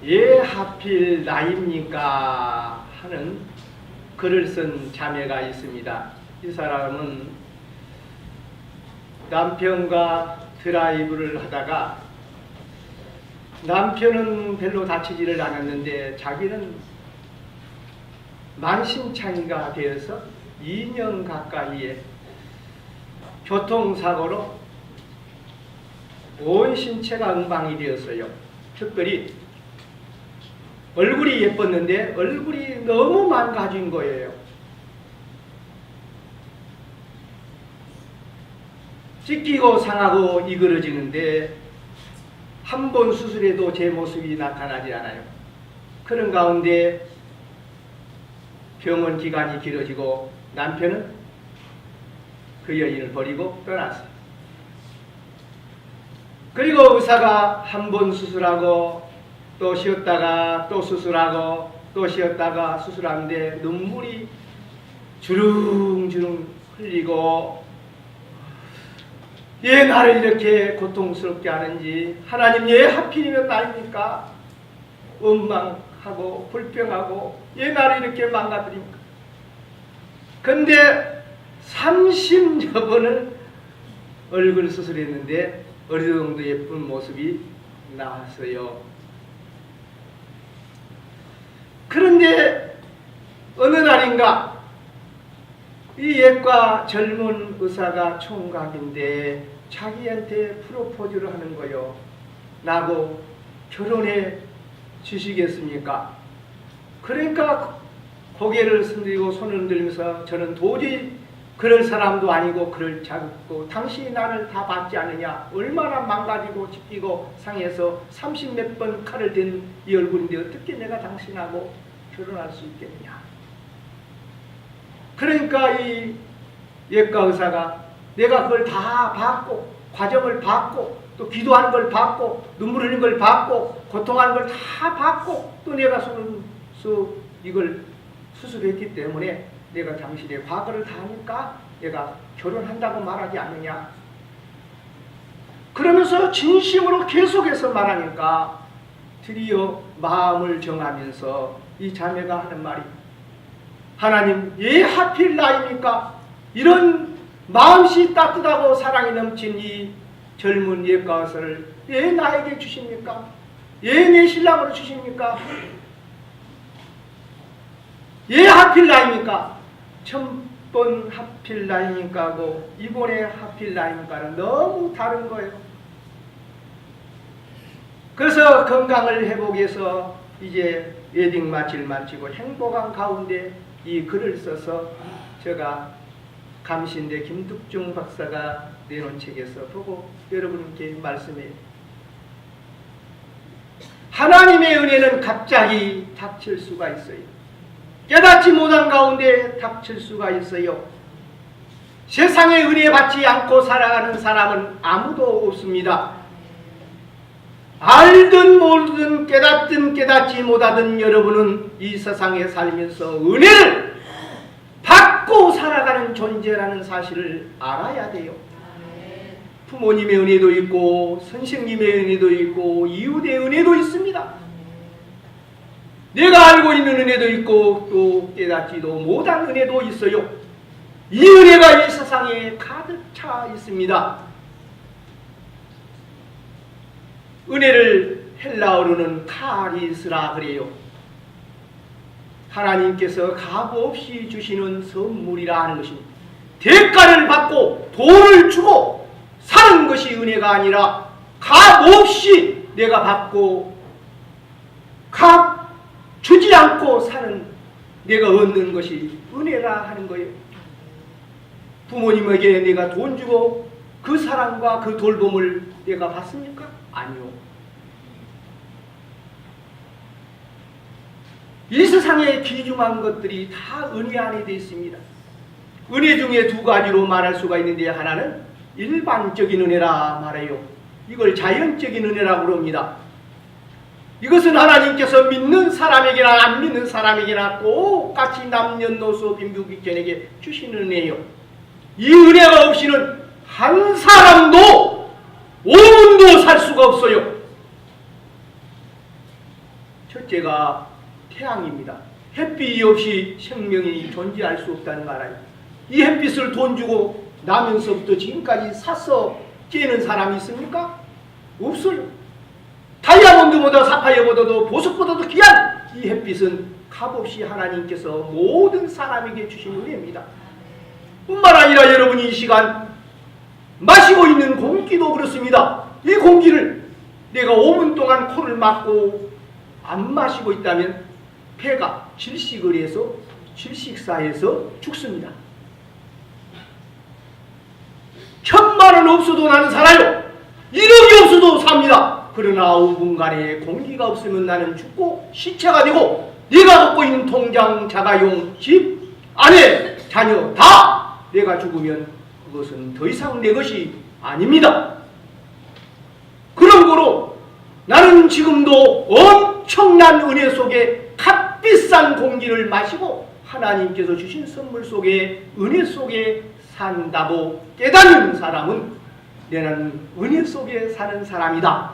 예 하필 나입니까 하는 글을 쓴 자매가 있습니다. 이 사람은 남편과 드라이브를 하다가 남편은 별로 다치지를 않았는데 자기는 만신창이가 되어서 2년 가까이에 교통사고로 온 신체가 엉망이 되었어요. 특별히 얼굴이 예뻤는데 얼굴이 너무 망가진 거예요. 찢기고 상하고 이그러지는데 한 번 수술해도 제 모습이 나타나지 않아요. 그런 가운데 병원 기간이 길어지고 남편은 그 여인을 버리고 떠났어요. 그리고 의사가 한 번 수술하고 또 쉬었다가 또 수술하고 또 쉬었다가 수술하는데 눈물이 주릉주릉 흘리고 왜 나를 이렇게 고통스럽게 하는지, 하나님 왜 하필이면 나입니까? 원망하고 불평하고 왜 나를 이렇게 망가뜨립니까? 근데 30여 번을 얼굴 수술했는데 어느 정도 예쁜 모습이 나왔어요. 그런데 어느 날인가 이 옛과 젊은 의사가 총각인데 자기한테 프로포즈를 하는 거요. 나하고 결혼해 주시겠습니까? 그러니까 고개를 흔들고 손을 흔들면서 저는 도저히 그럴 사람도 아니고 그럴 자고 당신이 나를 다 받지 않느냐, 얼마나 망가지고 찢기고 상해서 30몇 번 칼을 댄 이 얼굴인데 어떻게 내가 당신하고 결혼할 수 있겠느냐. 그러니까 이 예과 의사가 내가 그걸 다 받고 과정을 받고 또 기도하는 걸 받고 눈물 흘리는 걸 받고 고통하는 걸 다 받고 또 내가 이걸 수술했기 때문에 내가 당신의 과거를 다 하니까 내가 결혼한다고 말하지 않느냐. 그러면서 진심으로 계속해서 말하니까 드디어 마음을 정하면서 이 자매가 하는 말이, 하나님 왜 하필 나입니까? 이런 마음씨 따뜻하고 사랑이 넘친 이 젊은 예과 의사를 왜 나에게 주십니까? 왜 내 신랑으로 주십니까? 왜 하필 나입니까? 첫번 하필 나입니까 하고 이번에 하필 나입니까는 너무 다른 거예요. 그래서 건강을 회복해서 이제 웨딩 마치고 행복한 가운데 이 글을 써서 제가 감신대 김득중 박사가 내놓은 책에서 보고 여러분께 말씀해요. 하나님의 은혜는 갑자기 닥칠 수가 있어요. 깨닫지 못한 가운데 닥칠 수가 있어요. 세상의 은혜 받지 않고 살아가는 사람은 아무도 없습니다. 알든 모르든 깨닫든 깨닫지 못하든 여러분은 이 세상에 살면서 은혜를 받고 살아가는 존재라는 사실을 알아야 돼요. 부모님의 은혜도 있고 선생님의 은혜도 있고 이웃의 은혜도 있습니다. 내가 알고 있는 은혜도 있고 또 깨닫지도 못한 은혜도 있어요. 이 은혜가 이 세상에 가득 차 있습니다. 은혜를 헬라어로는 카리스라 그래요. 하나님께서 값없이 주시는 선물이라 하는 것입니다. 대가를 받고 돈을 주고 사는 것이 은혜가 아니라 값없이 내가 받고 값 주지 않고 사는 내가 얻는 것이 은혜라 하는 거예요. 부모님에게 내가 돈 주고 그 사랑과 그 돌봄을 내가 받습니까? 아니요. 이 세상에 귀중한 것들이 다 은혜 안에 되어 있습니다. 은혜 중에 두 가지로 말할 수가 있는데 하나는 일반적인 은혜라 말해요. 이걸 자연적인 은혜라고 합니다. 이것은 하나님께서 믿는 사람에게나 안 믿는 사람에게나 똑같이 남녀노소 빈부귀천에게 주시는 은혜예요. 이 은혜가 없이는 한 사람도 5분도 살 수가 없어요. 첫째가 태양입니다. 햇빛이 없이 생명이 존재할 수 없다는 거 알아요. 이 햇빛을 돈 주고 나면서부터 지금까지 사서 째는 사람이 있습니까? 없어요. 다이아몬드보다 사파이어보다도 보석보다도 귀한 이 햇빛은 값없이 하나님께서 모든 사람에게 주신 은혜입니다. 뿐만 아니라 여러분이 이 시간 마시고 있는 공기도 그렇습니다. 이 공기를 내가 5분 동안 코를 막고 안 마시고 있다면 폐가 질식사해서 죽습니다. 1000만 원 없어도 나는 살아요. 1억이 없어도 삽니다. 그러나 5분간의 공기가 없으면 나는 죽고 시체가 되고 네가 갖고 있는 통장, 자가용, 집, 아내, 자녀 다 내가 죽으면 그것은 더 이상 내 것이 아닙니다. 그런 거로 나는 지금도 엄청난 은혜 속에 값비싼 공기를 마시고 하나님께서 주신 선물 속에 은혜 속에 산다고 깨닫는 사람은 나는 은혜 속에 사는 사람이다.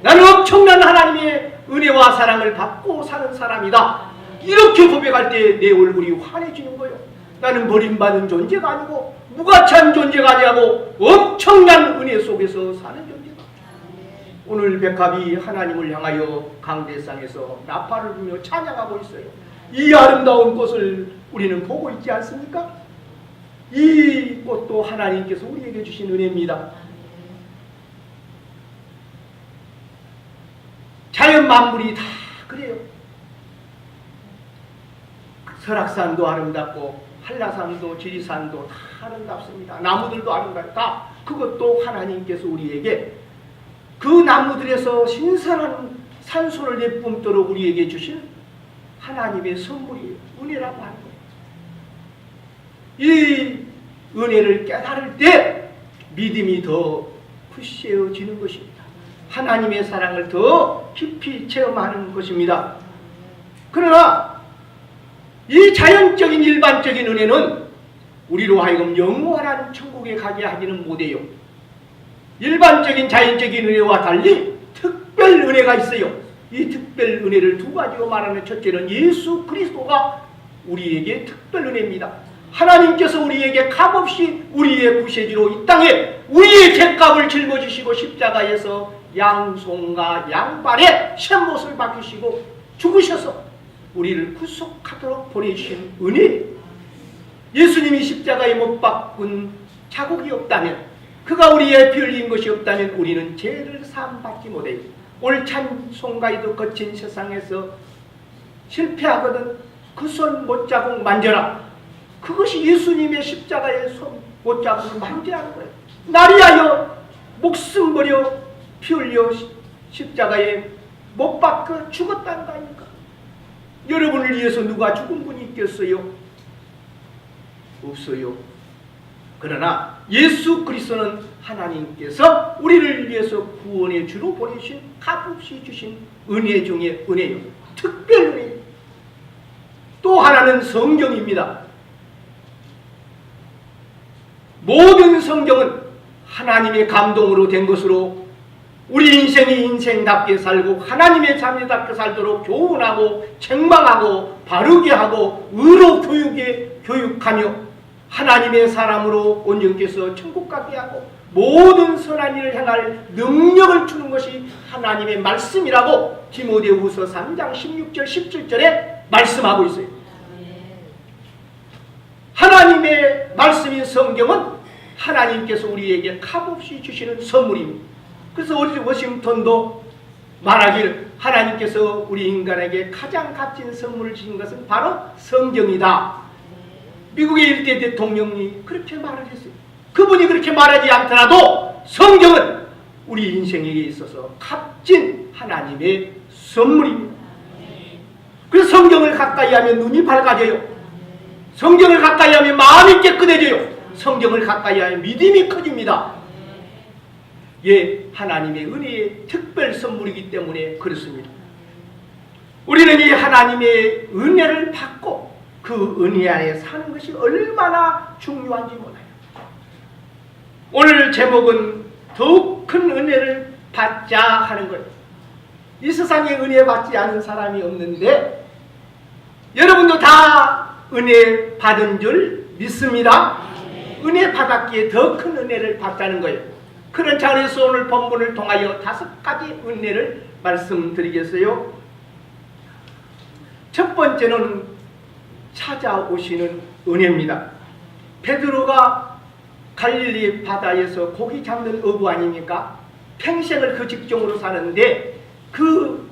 나는 엄청난 하나님의 은혜와 사랑을 받고 사는 사람이다. 이렇게 고백할 때 내 얼굴이 환해지는 거예요. 나는 버림받은 존재가 아니고 무가치한 존재가 아니고 엄청난 은혜 속에서 사는 존재다. 오늘 백합이 하나님을 향하여 강대상에서 나팔을 불며 찬양하고 있어요. 이 아름다운 꽃을 우리는 보고 있지 않습니까? 이 꽃도 하나님께서 우리에게 주신 은혜입니다. 자연 만물이 다 그래요. 설악산도 아름답고 한라산도 지리산도 다 아름답습니다. 나무들도 아름답다. 다 그것도 하나님께서 우리에게 그 나무들에서 신선한 산소를 내뿜도록 우리에게 주신 하나님의 선물이에요. 은혜라고 하는 거예요. 이 은혜를 깨달을 때 믿음이 더 푸시해지는 것입니다. 하나님의 사랑을 더 깊이 체험하는 것입니다. 그러나 이 자연적인 일반적인 은혜는 우리로 하여금 영원한 천국에 가게 하기는 못해요. 일반적인 자연적인 은혜와 달리 특별 은혜가 있어요. 이 특별 은혜를 두 가지로 말하는 첫째는 예수 그리스도가 우리에게 특별 은혜입니다. 하나님께서 우리에게 값없이 우리의 구세주로 이 땅에 우리의 죄값을 짊어지시고 십자가에서 양손과 양발에 샘못을 박히시고 죽으셔서 우리를 구속하도록 보내주신 은혜. 예수님이 십자가에 못 박은 자국이 없다면, 그가 우리의 피 흘린 것이 없다면 우리는 죄를 사함받지 못해요. 옳찬 손가위도 거친 세상에서 실패하거든 그 손 못자국 만져라. 그것이 예수님의 십자가의 손 못자국을 만지라는 거예요. 나를 위하여 목숨 버려 피 흘려 십자가에 못 박혀 죽었다는 거 아닙니까? 여러분을 위해서 누가 죽은 분이 있겠어요? 없어요. 그러나 예수 그리스도는 하나님께서 우리를 위해서 구원의 주로 보내신 값없이 주신 은혜 중에 은혜요. 특별 은혜. 또 하나는 성경입니다. 모든 성경은 하나님의 감동으로 된 것으로 우리 인생이 인생답게 살고 하나님의 자녀답게 살도록 교훈하고 책망하고 바르게 하고 의로 교육하며 하나님의 사람으로 온전께서 천국 가게 하고 모든 선한 일을 행할 능력을 주는 것이 하나님의 말씀이라고 디모데후서 3장 16절 17절에 말씀하고 있어요. 하나님의 말씀인 성경은 하나님께서 우리에게 값없이 주시는 선물입니다. 그래서 우리 워싱턴도 말하기를 하나님께서 우리 인간에게 가장 값진 선물을 주신 것은 바로 성경이다. 미국의 일대 대통령이 그렇게 말을 했어요. 그분이 그렇게 말하지 않더라도 성경은 우리 인생에게 있어서 값진 하나님의 선물입니다. 그래서 성경을 가까이 하면 눈이 밝아져요. 성경을 가까이 하면 마음이 깨끗해져요. 성경을 가까이 하면 믿음이 커집니다. 예, 하나님의 은혜의 특별 선물이기 때문에 그렇습니다. 우리는 이 하나님의 은혜를 받고 그 은혜 안에 사는 것이 얼마나 중요한지 몰라요. 오늘 제목은 더욱 큰 은혜를 받자 하는 거예요. 이 세상에 은혜 받지 않은 사람이 없는데 여러분도 다 은혜 받은 줄 믿습니다. 은혜 받았기에 더 큰 은혜를 받자는 거예요. 그런 자리에서 오늘 본문을 통하여 5가지 은혜를 말씀드리겠어요. 첫 번째는 찾아오시는 은혜입니다. 베드로가 갈릴리 바다에서 고기 잡는 어부 아닙니까? 평생을 그 직종으로 사는데 그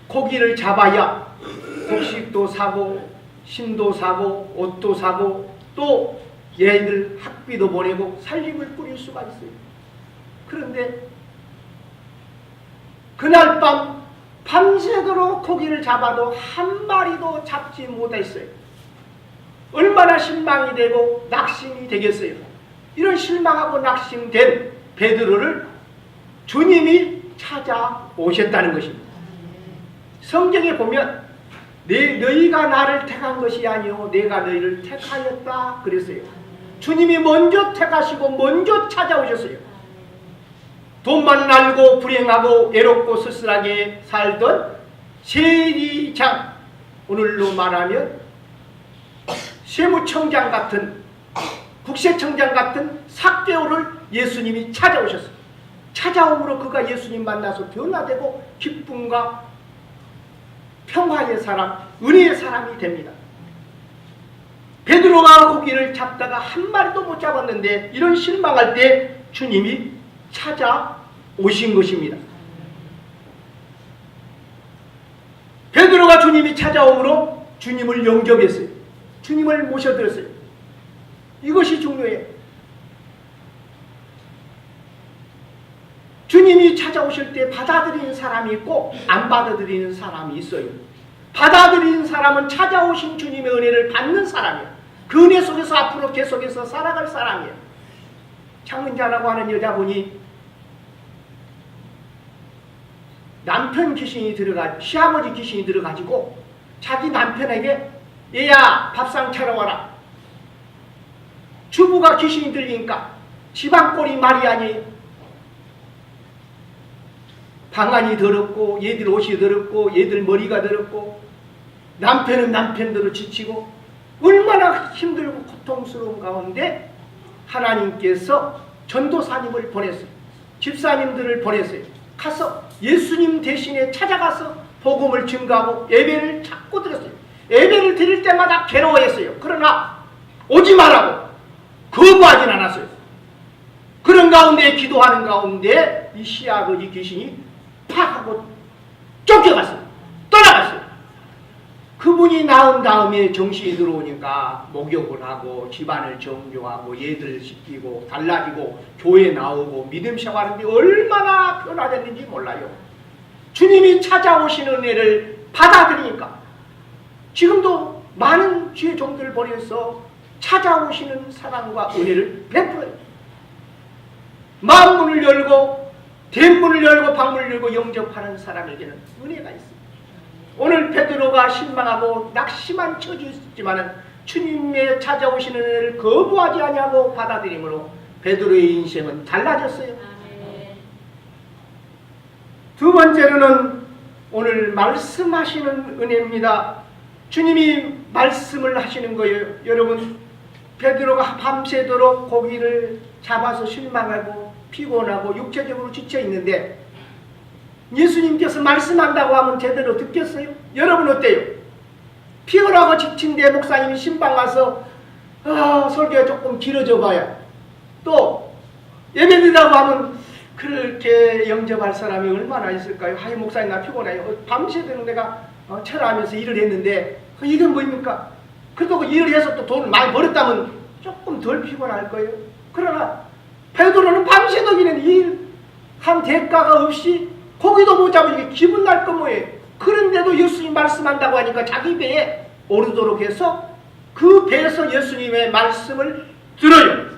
고기를 잡아야 곡식도 사고 신도 사고 옷도 사고 또 얘들 학비도 보내고 살림을 꾸릴 수가 있어요. 그런데 그날 밤 밤새도록 고기를 잡아도 한 마리도 잡지 못했어요. 얼마나 실망이 되고 낙심이 되겠어요. 이런 실망하고 낙심된 베드로를 주님이 찾아오셨다는 것입니다. 성경에 보면 너희가 나를 택한 것이 아니오 내가 너희를 택하였다 그랬어요. 주님이 먼저 택하시고 먼저 찾아오셨어요. 돈만 날고 불행하고 외롭고 쓸쓸하게 살던 세리장, 오늘로 말하면 세무청장 같은 국세청장 같은 삭개오를 예수님이 찾아오셨어요. 찾아옴으로 그가 예수님 만나서 변화되고 기쁨과 평화의 사람, 은혜의 사람이 됩니다. 베드로가 고기를 잡다가 한 마리도 못 잡았는데 이런 실망할 때 주님이 찾아오신 것입니다. 베드로가 주님이 찾아옴으로 주님을 영접했어요. 주님을 모셔들었어요. 이것이 중요해요. 주님이 찾아오실 때 받아들이는 사람이 있고 안 받아들이는 사람이 있어요. 받아들이는 사람은 찾아오신 주님의 은혜를 받는 사람이에요. 그 은혜 속에서 앞으로 계속해서 살아갈 사람이에요. 창은자라고 하는 여자분이 남편 귀신이 시아버지 귀신이 들어가지고 자기 남편에게 얘야 밥상 차려와라. 주부가 귀신이 들리니까 집안꼴이 말이 아니 방안이 더럽고 얘들 옷이 더럽고 얘들 머리가 더럽고 남편은 남편대로 지치고 얼마나 힘들고 고통스러운 가운데 하나님께서 전도사님을 보냈어요. 집사님들을 보냈어요. 가서 예수님 대신에 찾아가서 복음을 증거하고 예배를 자꾸 드렸어요. 예배를 드릴 때마다 괴로워했어요. 그러나 오지 말라고 거부하진 않았어요. 그런 가운데 기도하는 가운데 이 시아버지 귀신이 팍 하고 쫓겨갔어요. 떠나갔어요. 그분이 나은 다음에 정신이 들어오니까 목욕을 하고 집안을 정교하고 얘들 시키고 달라지고 교회 나오고 믿음 생활하는데 얼마나 변화됐는지 몰라요. 주님이 찾아오시는 은혜를 받아들이니까 지금도 많은 주의 종들을 보내서 찾아오시는 사랑과 은혜를 베풀어요. 마음문을 열고 대문을 열고 방문을 열고 영접하는 사람에게는 은혜가 있습니다. 오늘 베드로가 실망하고 낙심한 처지였지만 주님의 찾아오시는 은혜를 거부하지 아니하고 받아들임으로 베드로의 인생은 달라졌어요. 두 번째로는 오늘 말씀하시는 은혜입니다. 주님이 말씀을 하시는 거예요. 여러분, 베드로가 밤새도록 고기를 잡아서 실망하고 피곤하고 육체적으로 지쳐 있는데 예수님께서 말씀한다고 하면 제대로 듣겠어요? 여러분 어때요? 피곤하고 지친데 목사님이 신방 와서 설교가 조금 길어져 봐야 또 예배드리라고 하면 그렇게 영접할 사람이 얼마나 있을까요? 하이 목사님 나 피곤해요. 밤새도록 내가 철하면서 일을 했는데 이건 뭐입니까? 그래도 일을 해서 또 돈을 많이 벌었다면 조금 덜 피곤할 거예요. 그러나 베드로는 밤새도록 일한 대가가 없이 고기도 못 잡으니까 기분 날 거 뭐예요. 그런데도 예수님 말씀한다고 하니까 자기 배에 오르도록 해서 그 배에서 예수님의 말씀을 들어요.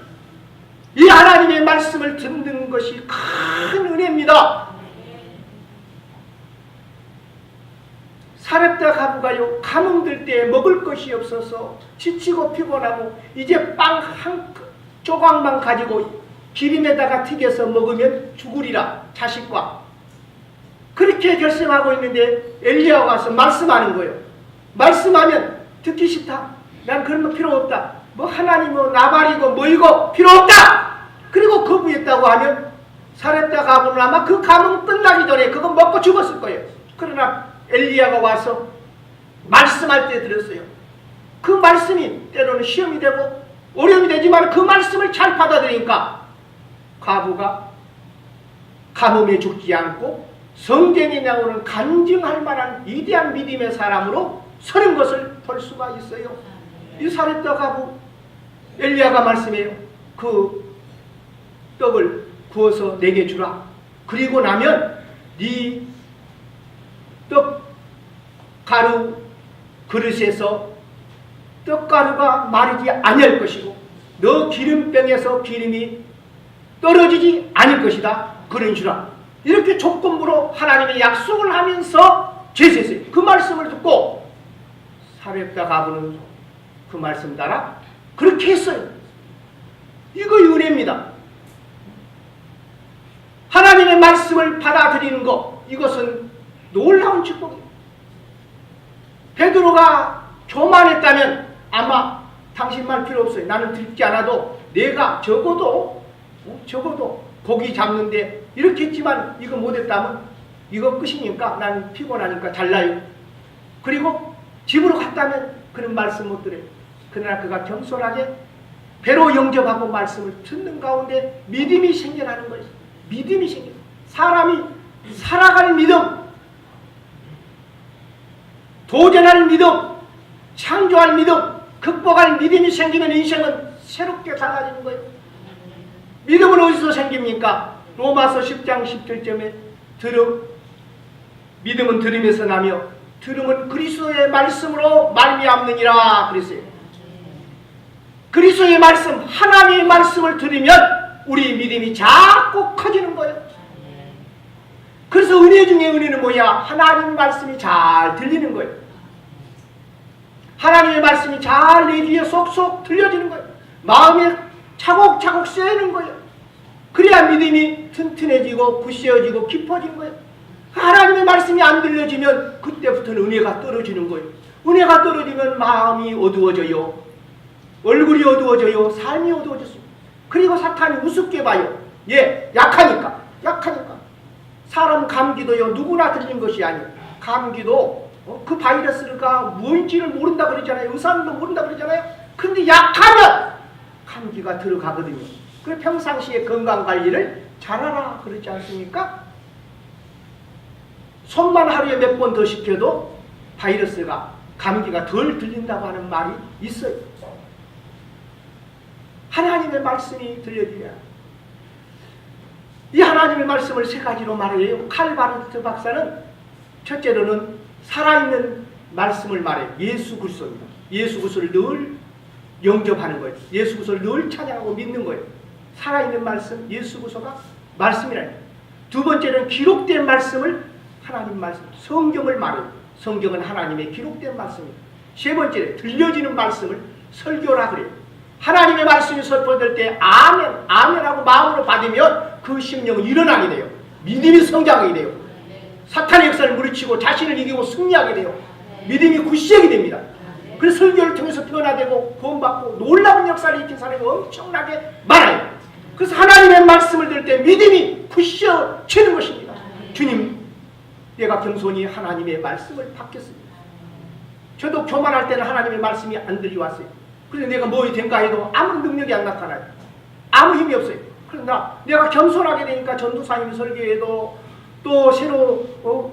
이 하나님의 말씀을 듣는 것이 큰 은혜입니다. 사렙다 가부가요 가뭄들 때 먹을 것이 없어서 지치고 피곤하고 이제 빵 한 조각만 가지고 기름에다가 튀겨서 먹으면 죽으리라 자식과 그렇게 이렇게 결심하고 있는데 엘리야가 와서 말씀하는 거예요. 말씀하면 듣기 싫다. 난 그런 거 필요 없다. 뭐 하나님 뭐 나발이고 뭐이고 필요 없다. 그리고 거부했다고 하면 사렙다 가문은 아마 그 가문 끝나기 전에 그거 먹고 죽었을 거예요. 그러나 엘리야가 와서 말씀할 때 들었어요. 그 말씀이 때로는 시험이 되고 어려움이 되지만 그 말씀을 잘 받아들이니까 과부가 가뭄에 죽지 않고 성경에 나오는 간증할 만한 위대한 믿음의 사람으로 서는 것을 볼 수가 있어요. 이 사렙다 가부 엘리야가 말씀해요. 그 떡을 구워서 내게 주라. 그리고 나면 네 떡 가루 그릇에서 떡가루가 마르지 아니할 것이고 너 기름병에서 기름이 떨어지지 않을 것이다. 그런 주라. 이렇게 조건부로 하나님의 약속을 하면서 제시했어요. 그 말씀을 듣고 사렙다 가부는 그 말씀 따라 그렇게 했어요. 이거 은혜입니다. 하나님의 말씀을 받아들이는 것, 이것은 놀라운 축복이에요. 베드로가 교만했다면 아마 당신 말 필요 없어요. 나는 듣지 않아도 내가 적어도 고기 잡는데 이렇게 했지만 이거 못했다면 이거 끝이니까 난 피곤하니까 잘라요. 그리고 집으로 갔다면 그런 말씀 못 들어요. 그러나 그가 겸손하게 배로 영접하고 말씀을 듣는 가운데 믿음이 생겨나는 거예요. 믿음이 생겨. 사람이 살아갈 믿음, 도전할 믿음, 창조할 믿음, 극복할 믿음이 생기면 인생은 새롭게 달라지는 거예요. 믿음은 어디서 생깁니까? 로마서 10장 17절에 믿음은 들음에서 나며 들음은 그리스도의 말씀으로 말미암느니라 그랬어요. 그리스도의 말씀, 하나님의 말씀을 들으면 우리 믿음이 자꾸 커지는 거예요. 그래서 은혜 중에 은혜는 뭐야? 하나님 말씀이 잘 들리는 거예요. 하나님의 말씀이 잘 내 귀에 쏙쏙 들려지는 거예요. 마음에 차곡차곡 쇠는 거예요. 그래야 믿음이 튼튼해지고 굳세어지고 깊어진 거예요. 하나님의 말씀이 안 들려지면 그때부터는 은혜가 떨어지는 거예요. 은혜가 떨어지면 마음이 어두워져요. 얼굴이 어두워져요. 삶이 어두워졌어요. 그리고 사탄이 우습게 봐요. 약하니까. 사람 감기도요, 누구나 들린 것이 아니에요. 감기도 그 바이러스가 뭔지를 모른다 그러잖아요. 의사도 모른다 그러잖아요. 근데 약하면 감기가 들어가거든요. 그래 평상시에 건강관리를 잘하라 그러지 않습니까? 손만 하루에 몇 번 더 시켜도 바이러스가 감기가 덜 들린다고 하는 말이 있어요. 하나님의 말씀이 들려드려야 이 하나님의 말씀을 세 가지로 말해요. 칼 바르트 박사는 첫째로는 살아있는 말씀을 말해요. 예수 그리스도입니다. 예수 그리스도를 늘 영접하는 거예요. 예수 그리스도를 늘 찬양하고 믿는 거예요. 살아있는 말씀, 예수 그리스도가 말씀이라는 거예요. 두 번째는 기록된 말씀을 하나님 말씀, 성경을 말해요. 성경은 하나님의 기록된 말씀입니다. 세 번째는 들려지는 말씀을 설교라 그래요. 하나님의 말씀이 선포될 때 아멘, 아멘하고 마음으로 받으면 그 심령은 일어나게 돼요. 믿음이 성장하게 돼요. 사탄의 역사를 물리치고 자신을 이기고 승리하게 돼요. 믿음이 굳세게 됩니다. 그래서 설교를 통해서 변화되고 구원받고 놀라운 역사를 일으킨 사람이 엄청나게 많아요. 그래서 하나님의 말씀을 들을 때 믿음이 굳세어지는 것입니다. 주님, 내가 겸손히 하나님의 말씀을 받겠습니다. 저도 교만할 때는 하나님의 말씀이 안 들려왔어요. 그래서 내가 뭐이 된가 해도 아무 능력이 안 나타나요. 아무 힘이 없어요. 그러나 내가 겸손하게 되니까 전도사님이 설교해도 또 새로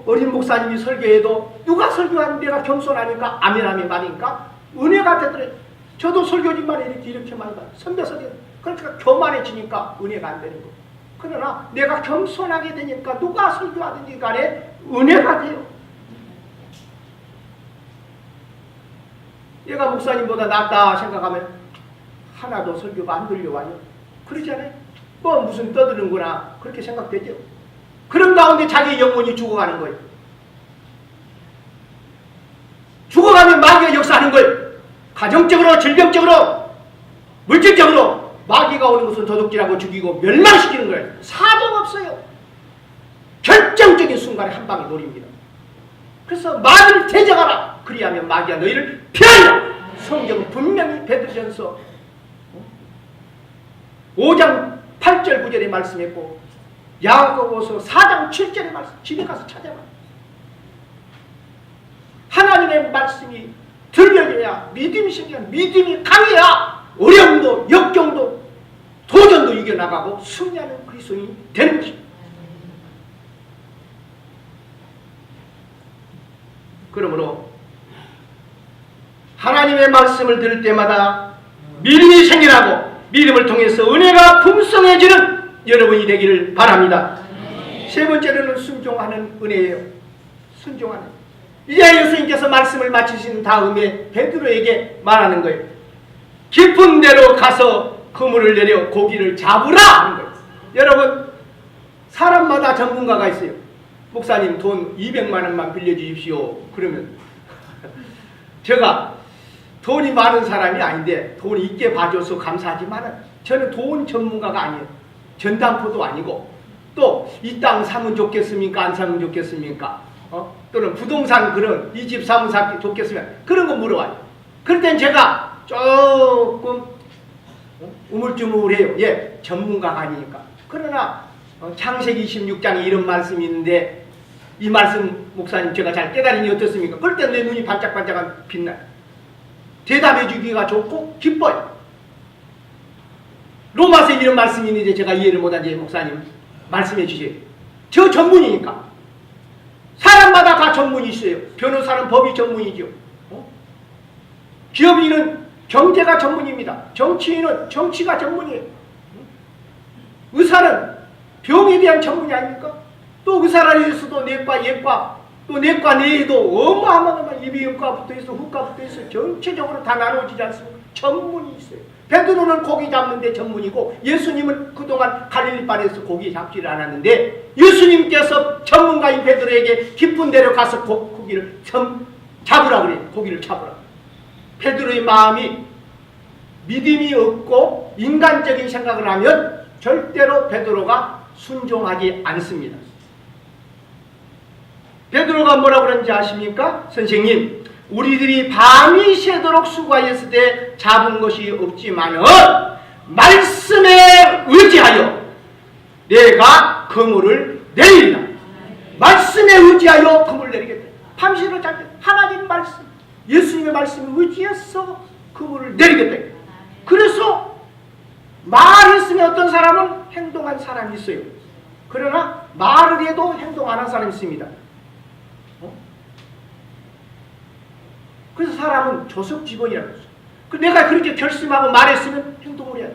어린 목사님이 설교해도 누가 설교하는 내가 겸손하니까 아멘하면 받으니까 은혜가 되더래요. 저도 설교지만 이렇게 많이 봐요. 선배 설교. 그러니까 교만해지니까 은혜가 안 되는 거예요. 그러나 내가 겸손하게 되니까 누가 설교하든지 간에 은혜가 돼요. 얘가 목사님보다 낫다 생각하면 하나도 설교가 안 들려와요. 그러잖아요. 뭐 무슨 떠드는구나 그렇게 생각되죠. 그런 가운데 자기의 영혼이 죽어가는 거예요. 죽어가면 마귀가 역사하는 거예요. 가정적으로, 질병적으로, 물질적으로 마귀가 오는 것은 도둑질하고 죽이고 멸망시키는 거예요. 사정 없어요. 결정적인 순간 순간에 한 방에 노립니다. 그래서 마귀를 대적하라. 그리하면 마귀가 너희를 피하리라. 성경은 분명히 베드로전서 5장 8절 9절에 말씀했고 야고보서 4장 7절에 말씀. 집에 가서 찾아봐. 하나님의 말씀이 들려져야 믿음이 생겨. 믿음이 강해야 어려움도 역경도 도전도 이겨나가고 승리하는 그리스도인이 되는 것입니다. 그러므로 하나님의 말씀을 들을 때마다 믿음이 생기라고 믿음을 통해서 은혜가 풍성해지는 여러분이 되기를 바랍니다. 세 번째로는 순종하는 은혜예요. 순종하는. 이제 예수님께서 말씀을 마치신 다음에 베드로에게 말하는 거예요. 깊은 데로 가서 그물을 내려 고기를 잡으라 하는 거예요. 여러분, 사람마다 전문가가 있어요. 목사님 돈 200만 원만 빌려주십시오. 그러면 제가 돈이 많은 사람이 아닌데 돈 있게 봐줘서 감사하지만 저는 돈 전문가가 아니에요. 전담포도 아니고 또 이 땅 사면 좋겠습니까? 안 사면 좋겠습니까? 또는 부동산 그런 이 집 사면 좋겠으면 그런 거 물어봐요. 그럴 땐 제가 조금 우물쭈물해요. 예, 전문가가 아니니까. 그러나 창세기 26장에 이런 말씀이 있는데 이 말씀 목사님 제가 잘 깨달으니 어떻습니까? 그럴 때 내 눈이 반짝반짝한 빛나요. 대답해 주기가 좋고 기뻐요. 로마서에 이런 말씀이 있는데 제가 이해를 못한지 목사님 말씀해 주세요. 저 전문이니까. 사람마다 다 전문이 있어요. 변호사는 법이 전문이죠. 기업인은 경제가 전문입니다. 정치인은 정치가 전문이에요. 의사는 병에 대한 전문이 아닙니까? 또 의사라에서도 내과, 예과, 또 내과 내에도 어마어마한 이비인후과 붙어있어, 후과 붙어있어. 전체적으로 다 나눠지지 않습니까? 전문이 있어요. 베드로는 고기 잡는데 전문이고 예수님은 그동안 갈릴리바에서 고기 잡지를 않았는데 예수님께서 전문가인 베드로에게 깊은 데로 가서 고기를 잡으라 그래요. 고기를 잡으라. 베드로의 마음이 믿음이 없고 인간적인 생각을 하면 절대로 베드로가 순종하지 않습니다. 베드로가 뭐라고 그런지 아십니까? 선생님, 우리들이 밤이 새도록 수고하였을 때 잡은 것이 없지만은 말씀에 의지하여 내가 그물을 내리리라. 말씀에 의지하여 그물을 내리겠다. 밤새도록 잡겠다. 하나님 말씀, 예수님의 말씀에 의지해서 그물을 내리겠다. 그래서 말했으면 어떤 사람은 행동한 사람이 있어요. 그러나 말을 해도 행동 안 한 사람이 있습니다. 그래서 사람은 조석지번이라고 했어요. 내가 그렇게 결심하고 말했으면 행동을 해야 돼.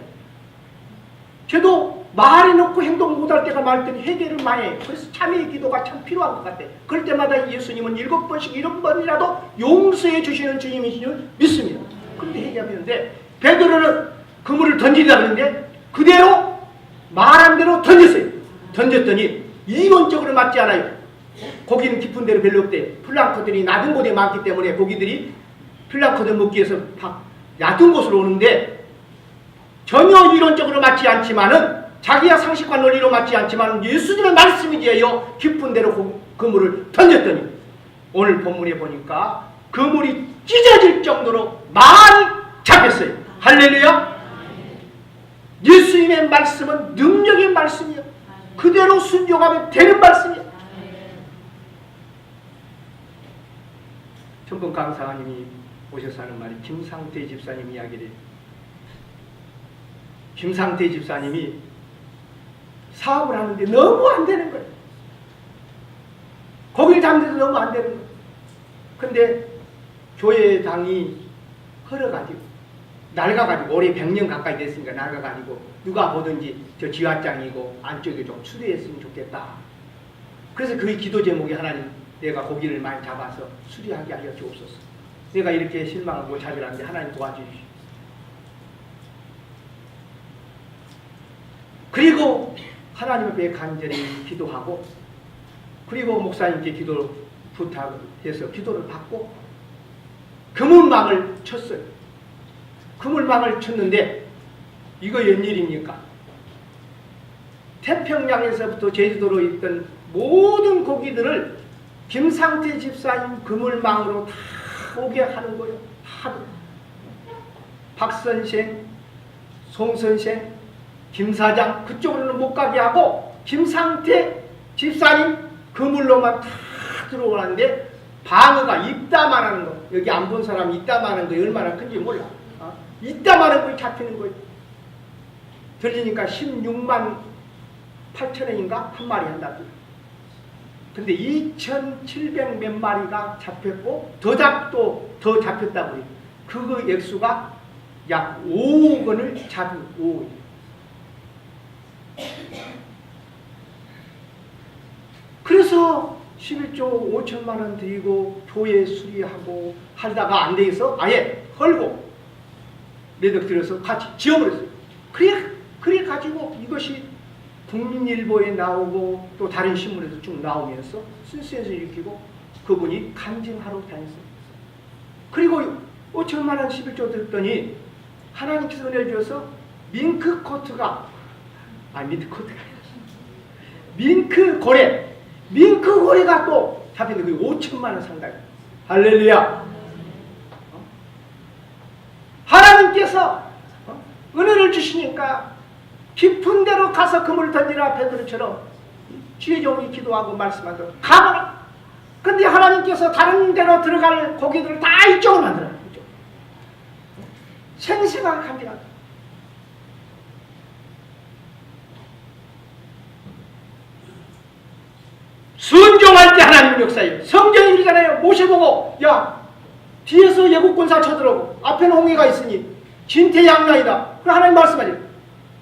저도 말해놓고 행동 못할 때가 많더니 회개를 많이 해요. 그래서 참회의 기도가 참 필요한 것 같아요. 그럴 때마다 예수님은 7번씩 7번이라도 용서해 주시는 주님이신 줄 믿습니다. 그런데 회개하는데 베드로는 그물을 던지려고 했는데 그대로 말한 대로 던졌어요. 던졌더니 이론적으로 맞지 않아요. 고기는 깊은 데로 별로 없대요. 플랑크톤이 낮은 곳에 많기 때문에 고기들이 플랑크톤 먹기 위해서 얕은 곳으로 오는데 전혀 이론적으로 맞지 않지만은 자기야 상식과 논리로 맞지 않지만 예수님의 말씀이지요. 깊은 데로 그물을 던졌더니 오늘 본문에 보니까 그물이 찢어질 정도로 많이 잡혔어요. 할렐루야. 예수님의 말씀은 능력의 말씀이에요. 그대로 순종하면 되는 말씀이에요. 전번 강사님이 오셔서 하는 말이 김상태 집사님 이야기를. 김상태 집사님이 사업을 하는데 너무 안 되는 거예요. 고기를 잡는데도 너무 안 되는 거예요. 근데 교회당이 흘러가지고 낡아가지고 올해 100년 가까이 됐으니까 낡아가지고 누가 보든지 저 지화장이고 안쪽에 좀 수리했으면 좋겠다. 그래서 그 기도 제목이 하나님 내가 고기를 많이 잡아서 수리하게 하여 주옵소서. 내가 이렇게 실망하고 자결하는데 하나님 도와주십시오. 그리고 하나님 앞에 간절히 기도하고 그리고 목사님께 기도를 부탁해서 기도를 받고 그물망을 쳤어요. 그물망을 쳤는데 이거 웬일입니까? 태평양에서부터 제주도로 있던 모든 고기들을 김상태 집사님 그물망으로 다 오게 하는 거예요. 다. 박선생, 송선생, 김사장 그쪽으로는 못 가게 하고 김상태 집사님 그물로만 다 들어오는데 방어가 입다만한 거, 여기 안 본 사람 입다만한 거 얼마나 큰지 몰라. 입다만한 거에 잡히는 거예요. 들리니까 16만 8천원인가 한 마리 한다고. 근데 2,700 몇 마리가 잡혔고 더 잡혔다고 해요. 그거 액수가 약 5억 원을 잡은 5억. 그래서 11조 5천만 원 드리고 교회 수리하고 하다가 안 돼서 아예 헐고 매덕 들여서 같이 지어버렸어요. 그래 가지고 이것이 국민일보에 나오고 또 다른 신문에서 쭉 나오면서 센세이션을 일으키고 그분이 간증하러 다녔어요. 그리고 5천만 원 11조 들었더니 하나님께서 은혜를 주셔서 밍크코트가 밍크고래가 또 잡혔는데 그게 5천만 원 상당히. 할렐루야. 하나님께서 은혜를 주시니까 깊은 데로 가서 그물을 던지라 베드로처럼 주의 종이 기도하고 말씀하도록 가봐라. 근데 하나님께서 다른 데로 들어갈 고기들을 다 이쪽으로 만들어요. 이쪽. 생생하게 감지하다. 순종할 때 하나님 역사예요. 성경이 그러잖아요. 모세 보고 야 뒤에서 예국군사 쳐들어오고 앞에는 홍해가 있으니 진퇴양난이다. 그럼 하나님 말씀하죠.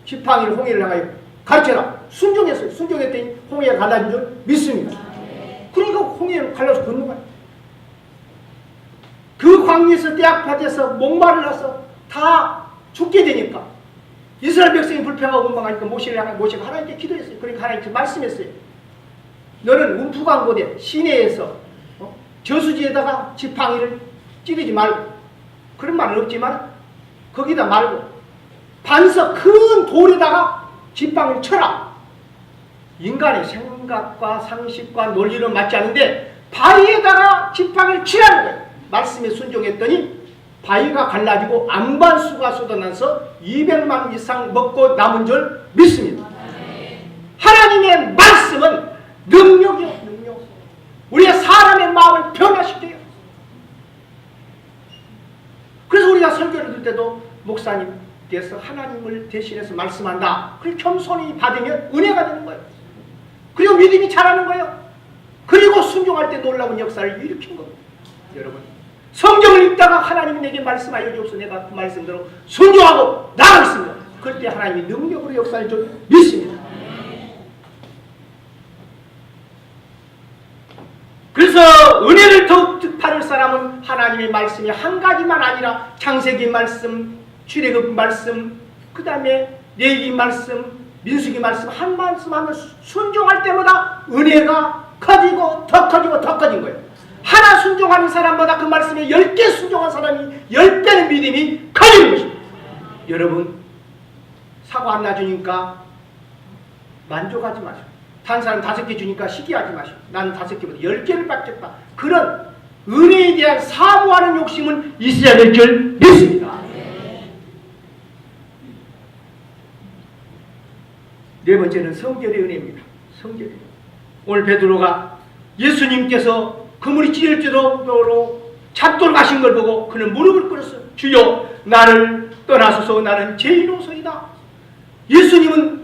지팡이를 홍해를 향하여 가르쳐라. 순종했어요. 순종했더니 홍해가 갈라진 줄 믿습니다. 그러니까 홍해를 갈라서 건너가요. 그 광야에서 떼약밭에서 목마르러서 다 죽게 되니까 이스라엘 백성이 불평하고 원망하니까 모세가 하나님께 기도했어요. 그러니까 하나님께 말씀했어요. 너는 움푸광고대 시내에서 저수지에다가 지팡이를 찌르지 말고, 그런 말은 없지만 거기다 말고 반석 큰 돌에다가 지팡이를 쳐라. 인간의 생각과 상식과 논리는 맞지 않은데 바위에다가 지팡이를 치라는 거예요. 말씀에 순종했더니 바위가 갈라지고 안반수가 쏟아나서 200만 이상 먹고 남은 줄 믿습니다. 하나님의 말씀은 능력이요, 능력. 우리의 사람의 마음을 변화시켜요. 그래서 우리가 설교를 들 때도 목사님께서 하나님을 대신해서 말씀한다. 그리고 겸손히 받으면 은혜가 되는 거예요. 그리고 믿음이 자라는 거예요. 그리고 순종할 때 놀라운 역사를 일으킨 겁니다. 여러분, 성경을 읽다가 하나님이 내게 말씀하여 주옵소서. 내가 그 말씀대로 순종하고 나아가겠습니다. 그럴 때 하나님이 능력으로 역사할 줄 믿습니다. 그래서 은혜를 더욱 득받을 사람은 하나님의 말씀이 한 가지만 아니라 창세기 말씀, 출애굽 말씀, 그 다음에 레위기 말씀, 민수기 말씀 한 말씀 하면 순종할 때마다 은혜가 커지고 더 커지고 더 커진 거예요. 하나 순종하는 사람보다 그 말씀에 10개 순종한 사람이 10배는 믿음이 커지는 것입니다. 여러분, 사고 하나 주니까 만족하지 마시고, 다른 사람 5개 주니까 시기하지 마시고, 나는 5개보다 10개를 받겠다. 그런 은혜에 대한 사모하는 욕심은 있어야 될 줄 믿습니다. 네 번째는 성결의 은혜입니다. 성결의 은혜. 오늘 베드로가 예수님께서 그물이 찢을 정도로 잡돌가신 걸 보고 그는 무릎을 꿇었어요. 주여, 나를 떠나소서. 나는 죄인으로소이다. 예수님은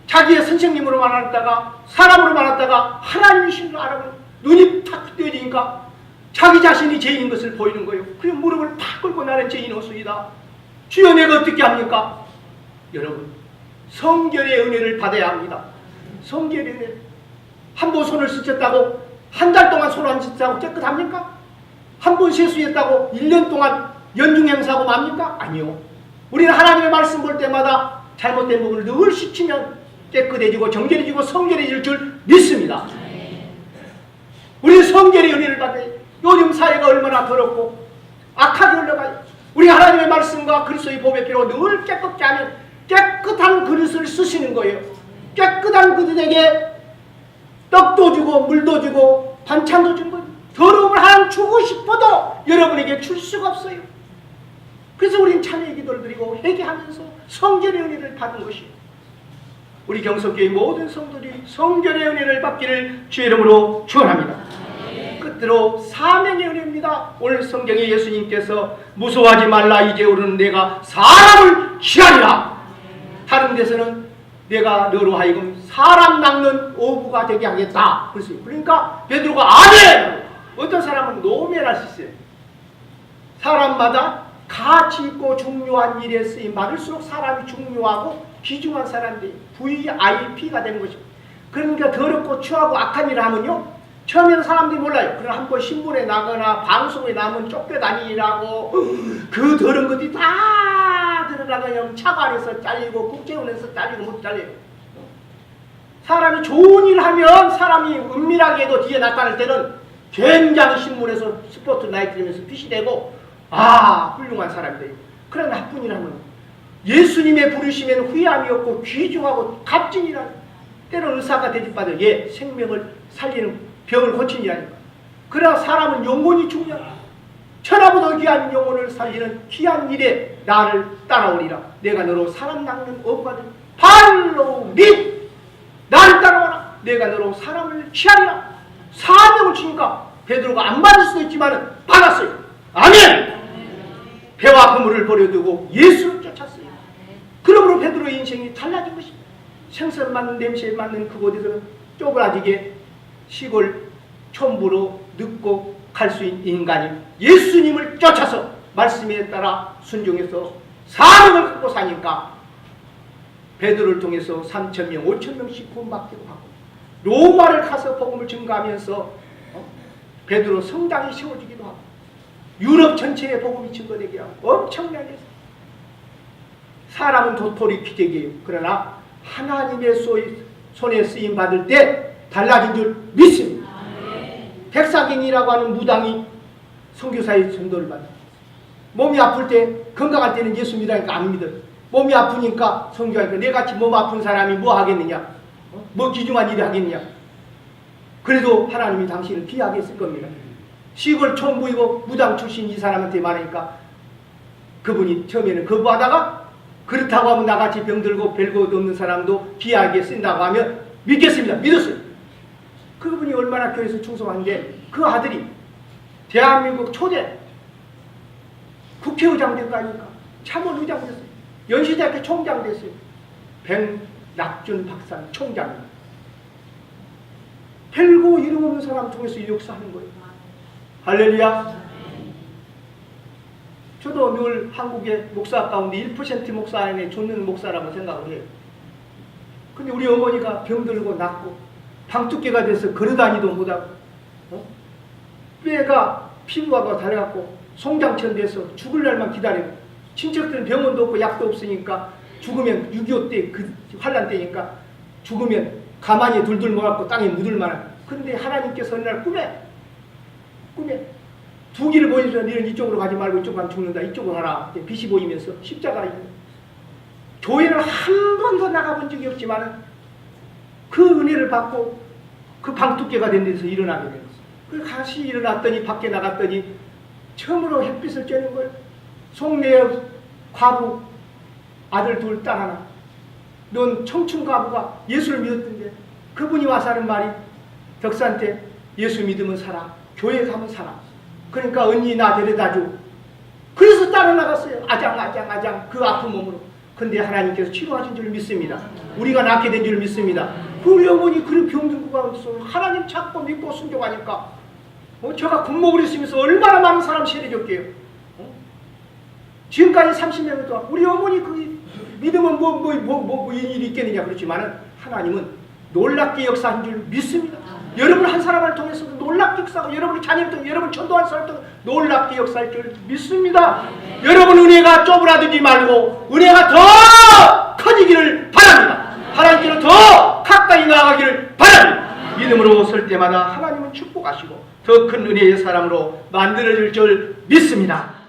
자기의 선생님으로 만났다가 사람으로 만났다가 하나님이신 줄 알아보고 눈이 탁 뜨여지니까 자기 자신이 죄인인 것을 보이는 거예요. 그리고 무릎을 팍 꿇고 나는 죄인으로소이다. 주여, 내가 어떻게 합니까? 여러분, 성결의 은혜를 받아야 합니다. 성결의 은혜. 한 번 손을 씻었다고 한 달 동안 손 안 씻었다고 깨끗합니까? 한 번 세수했다고 1년 동안 연중행사하고 맙니까? 아니요. 우리는 하나님의 말씀 볼 때마다 잘못된 부분을 늘 씻으면 깨끗해지고 정결해지고 성결해질 줄 믿습니다. 우리는 성결의 은혜를 받아요. 요즘 사회가 얼마나 더럽고 악하게 흘러가요. 우리 하나님의 말씀과 그리스도의 보배 피로 늘 깨끗게 하면 깨끗한 그릇을 쓰시는 거예요. 깨끗한 그릇에게 떡도 주고 물도 주고 반찬도 준 거예요. 더러움을 하나님 주고 싶어도 여러분에게 줄 수가 없어요. 그래서 우리는 참회 기도를 드리고 회개하면서 성결의 은혜를 받은 것이에요. 우리 경석교회 모든 성도들이 성결의 은혜를 받기를 주의 이름으로 축원합니다. 끝으로 사명의 은혜입니다. 오늘 성경에 예수님께서 무서워하지 말라 이제 오르는 내가 사람을 취하리라. 다른 데서는 내가 너로 하여금 사람 낚는 어부가 되게 하겠다. 그러니까 베드로가 아멘! 어떤 사람은 노매할 수 있어요. 사람마다 가치 있고 중요한 일에 쓰임 받을수록 사람이 중요하고 귀중한 사람들이 VIP가 되는 것입니다. 그러니까 더럽고 추하고 악한 일을 하면요, 처음에는 사람들이 몰라요. 그러나 한번 신문에 나거나 방송에 나면 쫓겨다니라고 그 더러운 것들이 다 들어가면 차관에서 잘리고 국제원에서 잘리고 못 잘려요. 사람이 좋은 일을 하면 사람이 은밀하게 해도 뒤에 나타날 때는 굉장히 신문에서 스포트라이트 들으면서 빛이 되고 훌륭한 사람이 돼요. 그러나 나쁜 일을 하면 예수님의 부르심에는 후회함이 없고 귀중하고 값진이라는, 때로는 의사가 대접받아 생명을 살리는 병을 고치는 일 아닙니까? 그러나 사람은 영혼이 중요하다. 천하보다 귀한 영혼을 살리는 귀한 일에 나를 따라오리라. 내가 너로 사람 낚는 어부가 되리라. 팔로우 미! 나를 따라와라. 내가 너로 사람을 취하리라. 사명을 주니까 베드로가 안 받을 수도 있지만 받았어요. 아멘! 배와 그물을 버려두고 예수를 쫓았어요. 그러므로 베드로의 인생이 달라진 것입니다. 생선 맞는 냄새에 맞는 그곳에서는 쪼그라지게 시골 촌부로 늙고 갈 수 있는 인간이 예수님을 쫓아서 말씀에 따라 순종해서 사명을 갖고 사니까 베드로를 통해서 3,000명, 5,000명씩 구원받기도 하고 로마를 가서 복음을 증거하면서 베드로 성당이 세워지기도 하고 유럽 전체에 복음이 증거되게 하고 엄청나게 사람은 도토리 기적이에요. 그러나 하나님의 손에 쓰임 받을 때 달라진 줄 믿습니다. 백사긴이라고 하는 무당이 선교사의 전도를 받아요. 몸이 아플 때, 건강할 때는 예수 믿으니까 안 믿어요. 몸이 아프니까 선교하니까 내같이 몸 아픈 사람이 뭐 하겠느냐? 뭐 귀중한 일을 하겠느냐? 그래도 하나님이 당신을 귀하게 쓸 겁니다. 시골 촌부이고 무당 출신 이 사람한테 말하니까 그분이 처음에는 거부하다가 그렇다고 하면 나같이 병들고 별것도 없는 사람도 귀하게 쓴다고 하면 믿겠습니다. 믿었어요. 그분이 얼마나 교회에서 충성한데 그 아들이 대한민국 초대 국회의장 된 거 아닙니까? 참원의장 됐어요. 연시대학교 총장 됐어요. 백낙준 박사 총장입니다. 별거 이름 없는 사람 통해서 이 역사하는 거예요. 할렐루야. 저도 늘 한국의 목사 가운데 1% 목사 안에 좋는 목사라고 생각을 해요. 근데 우리 어머니가 병들고 낫고 방투깨가 돼서 걸어다니도 못하고 뼈가 피부가 달아갖고 송장천 돼서 죽을 날만 기다리고 친척들은 병원도 없고 약도 없으니까 죽으면 6.25 때 그 환란 때니까 죽으면 가만히 둘둘 모아갖고 땅에 묻을 만한. 그런데 하나님께서 어느 날 꿈에 두 길을 보여주셔서 너는 이쪽으로 가지 말고 이쪽으로 가면 죽는다. 이쪽으로 가라. 빛이 보이면서 십자가가 있는. 교회를 한 번도 나가본 적이 없지만 그 은혜를 받고 그 방투깨가 된 데서 일어나게 되었어요. 그 다시 일어났더니 밖에 나갔더니 처음으로 햇빛을 쬐는 거예요. 송내의 과부 아들 둘 딸 하나. 넌 청춘 과부가 예수를 믿었던데 그분이 와서 하는 말이 덕사한테 예수 믿으면 살아. 교회 가면 살아. 그러니까 언니 나 데려다줘. 그래서 따라 나갔어요. 아장 그 아픈 몸으로. 근데 하나님께서 치료하신 줄 믿습니다. 우리가 낫게 된 줄 믿습니다. 우리 어머니 그런 병든 가운데서 하나님 찾고 믿고 순종하니까 제가 군목을 했으면서 얼마나 많은 사람 세례줬게요. 지금까지 30년 동안 우리 어머니 그 믿으면 뭐 일이 있겠느냐 그렇지만은 하나님은 놀랍게 역사한 줄 믿습니다. 여러분 한 사람을 통해서도 놀랍게 역사하고 여러분의 자녀를 통해 여러분 전도한 사람을 통해 놀랍게 역사할 줄 믿습니다. 여러분 은혜가 쪼그라들지 말고 은혜가 더 커지기를 바랍니다. 하나님께로 더 가까이 나아가기를 바랍니다. 믿음으로 설 때마다 하나님은 축복하시고 더 큰 은혜의 사람으로 만들어질 줄 믿습니다.